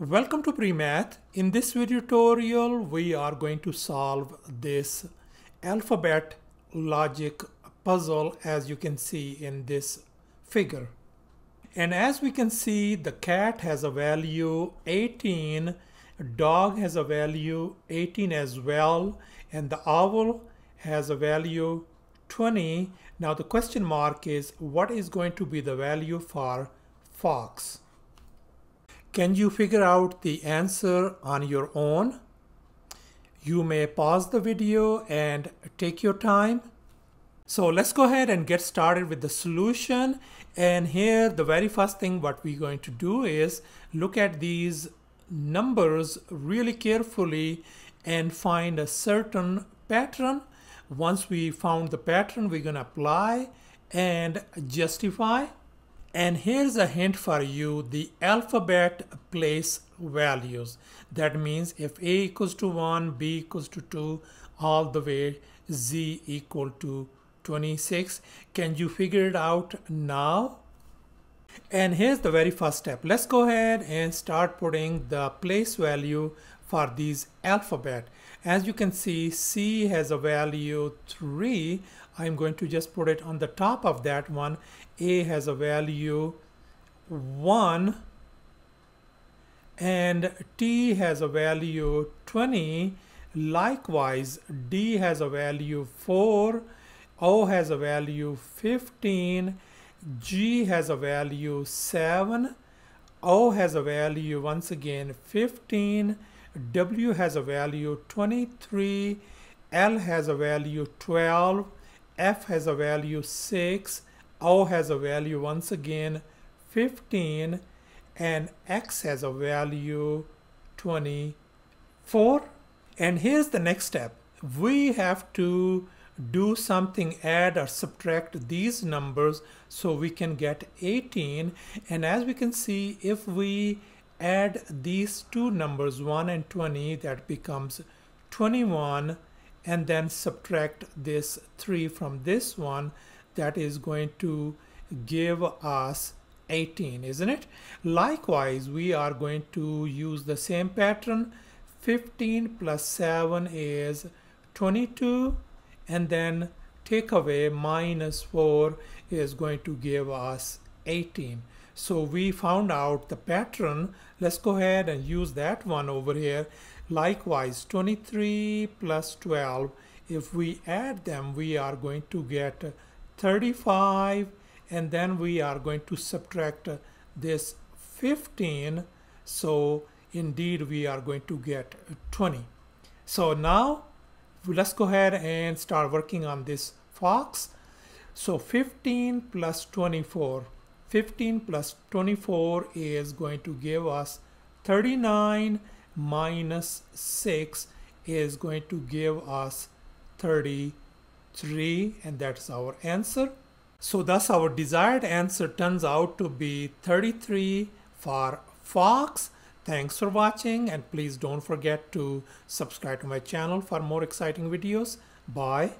Welcome to PreMath. In this video tutorial, we are going to solve this alphabet logic puzzle as you can see in this figure. And as we can see, the cat has a value 18, dog has a value 18 as well, and the owl has a value 20. Now the question mark is, what is going to be the value for fox? Can you figure out the answer on your own? You may pause the video and take your time. So let's go ahead and get started with the solution. And here the very first thing what we're going to do is look at these numbers really carefully and find a certain pattern. Once we found the pattern, we're going to apply and justify. And here's a hint for you, the alphabet place values. That means if A equals to 1, B equals to 2, all the way Z equal to 26. Can you figure it out now? And here's the very first step. Let's go ahead and start putting the place value for these alphabet. As you can see, C has a value 3. I'm going to just put it on the top of that one. A has a value 1 and T has a value 20. Likewise, D has a value 4, O has a value 15, G has a value 7, O has a value once again 15, W has a value 23, L has a value 12, F has a value 6, O has a value once again 15, and X has a value 24. And here's the next step. We have to do something, add or subtract these numbers so we can get 18. And as we can see, if we add these two numbers 1 and 20, that becomes 21, and then subtract this 3 from this one, that is going to give us 18, isn't it? Likewise, we are going to use the same pattern. 15 plus 7 is 22, and then take away minus 4 is going to give us 18. So we found out the pattern. Let's go ahead and use that one over here. Likewise, 23 plus 12, if we add them, we are going to get 35, and then we are going to subtract this 15. So indeed we are going to get 20. So now let's go ahead and start working on this fox. So 15 plus 24. 15 plus 24 is going to give us 39, minus 6 is going to give us 33, and that's our answer. So thus our desired answer turns out to be 33 for fox. Thanks for watching, and please don't forget to subscribe to my channel for more exciting videos. Bye.